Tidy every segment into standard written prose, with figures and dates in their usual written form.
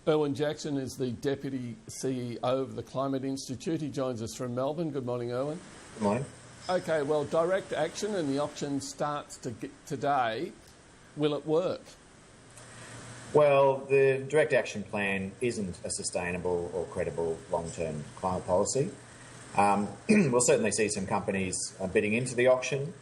Erwin Jackson is the Deputy CEO of the Climate Institute. He joins us from Melbourne. Good morning, Erwin. Good morning. Okay, well, direct action and the auction starts today. Will it work? Well, the direct action plan isn't a sustainable or credible long-term climate policy. We'll certainly see some companies bidding into the auction.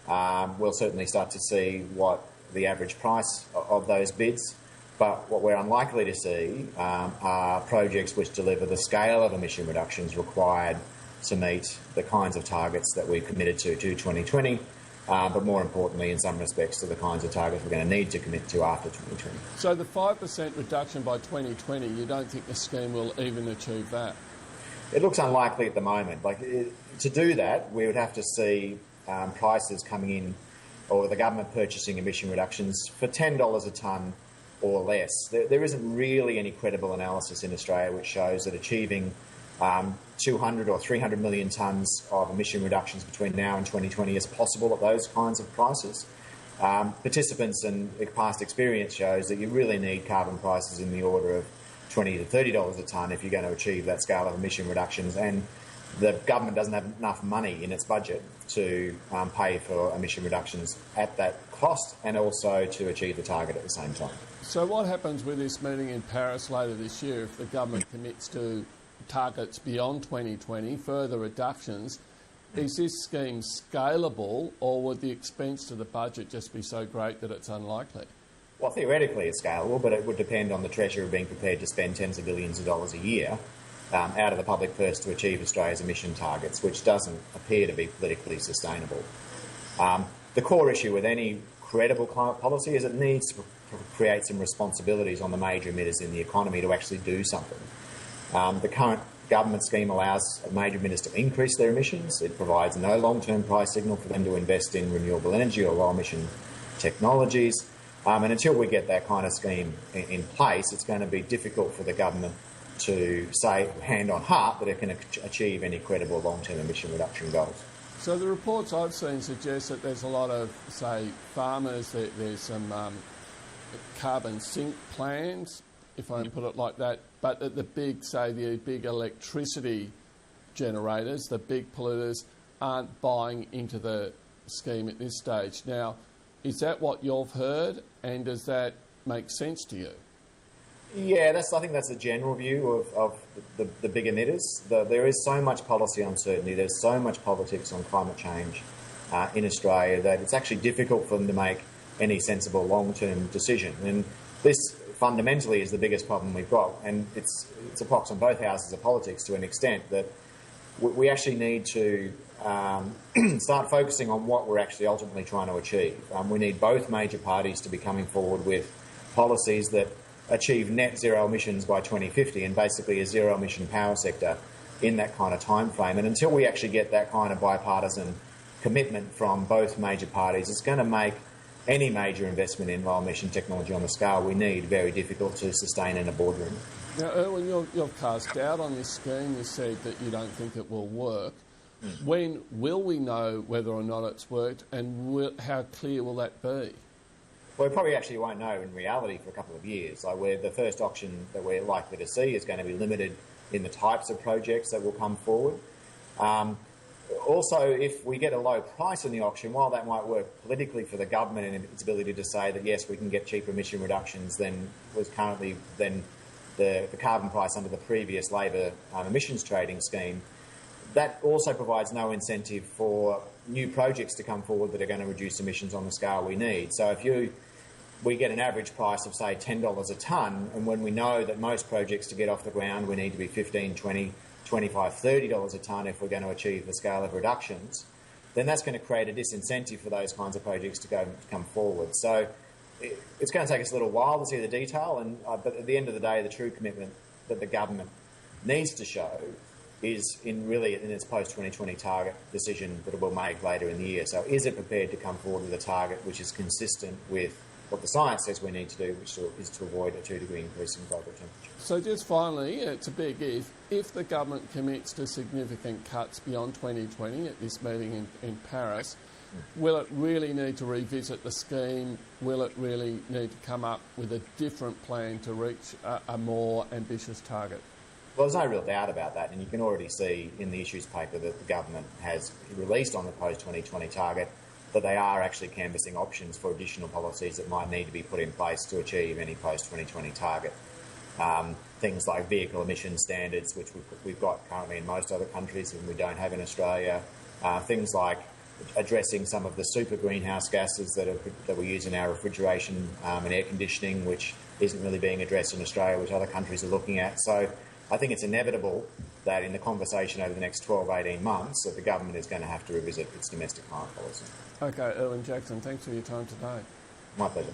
We'll certainly start to see what the average price of those bids. But what we're unlikely to see are projects which deliver the scale of emission reductions required to meet the kinds of targets that we committed to 2020, but more importantly, in some respects, to the kinds of targets we're going to need to commit to after 2020. So the 5% reduction by 2020, you don't think the scheme will even achieve that? It looks unlikely at the moment. To do that, we would have to see prices coming in, or the government purchasing emission reductions for $10 a tonne or less. There isn't really any credible analysis in Australia which shows that achieving 200 or 300 million tonnes of emission reductions between now and 2020 is possible at those kinds of prices. Participants and past experience shows that you really need carbon prices in the order of $20 to $30 a tonne if you're going to achieve that scale of emission reductions, and the government doesn't have enough money in its budget to pay for emission reductions at that cost and also to achieve the target at the same time. So what happens with this meeting in Paris later this year if the government commits to targets beyond 2020, further reductions? Is this scheme scalable, or would the expense to the budget just be so great that it's unlikely? Well, theoretically it's scalable, but it would depend on the Treasurer being prepared to spend tens of billions of dollars a year out of the public purse to achieve Australia's emission targets, which doesn't appear to be politically sustainable. The core issue with any credible climate policy is it needs to create some responsibilities on the major emitters in the economy to actually do something. The current government scheme allows major emitters to increase their emissions. It provides no long-term price signal for them to invest in renewable energy or low-emission technologies. And until we get that kind of scheme in place, it's going to be difficult for the government to say, hand on heart, that it can achieve any credible long-term emission reduction goals. So the reports I've seen suggest that there's a lot of, say, farmers, there's some carbon sink plans, if I can put it like that, but that the big electricity generators, the big polluters, aren't buying into the scheme at this stage. Now, is that what you've heard, and does that make sense to you? Yeah, I think that's the general view of the big emitters. There is so much policy uncertainty, there's so much politics on climate change in Australia that it's actually difficult for them to make any sensible long-term decision. And this fundamentally is the biggest problem we've got, and it's a pox on both houses of politics to an extent that we actually need to start focusing on what we're actually ultimately trying to achieve. We need both major parties to be coming forward with policies that achieve net zero emissions by 2050 and basically a zero emission power sector in that kind of time frame. And until we actually get that kind of bipartisan commitment from both major parties, it's going to make any major investment in low emission technology on the scale we need very difficult to sustain in a boardroom. Now, Erwin, you've cast doubt on this scheme. You said that you don't think it will work. When will we know whether or not it's worked, and how clear will that be? Well, we probably actually won't know in reality for a couple of years. Where the first auction that we're likely to see is going to be limited in the types of projects that will come forward. Also, if we get a low price in the auction, while that might work politically for the government and its ability to say that, yes, we can get cheaper emission reductions than was currently the carbon price under the previous Labor emissions trading scheme, that also provides no incentive for new projects to come forward that are going to reduce emissions on the scale we need. So if we get an average price of, say, $10 a tonne, and when we know that most projects to get off the ground we need to be $15, $20, $25, $30 a tonne if we're going to achieve the scale of reductions, then that's going to create a disincentive for those kinds of projects to come forward. So it's going to take us a little while to see the detail, but at the end of the day, the true commitment that the government needs to show is in its post-2020 target decision that it will make later in the year. So is it prepared to come forward with a target which is consistent with what the science says we need to do, which is to avoid a 2-degree increase in global temperature? So just finally, it's a big if the government commits to significant cuts beyond 2020 at this meeting in Paris, will it really need to revisit the scheme? Will it really need to come up with a different plan to reach a more ambitious target? Well, there's no real doubt about that, and you can already see in the issues paper that the government has released on the post-2020 target that they are actually canvassing options for additional policies that might need to be put in place to achieve any post-2020 target. Things like vehicle emission standards, which we've got currently in most other countries and we don't have in Australia. Things like addressing some of the super greenhouse gases that we use in our refrigeration and air conditioning, which isn't really being addressed in Australia, which other countries are looking at. So I think it's inevitable that in the conversation over the next 12, 18 months that the government is going to have to revisit its domestic climate policy. Okay, Erwin Jackson, thanks for your time today. My pleasure.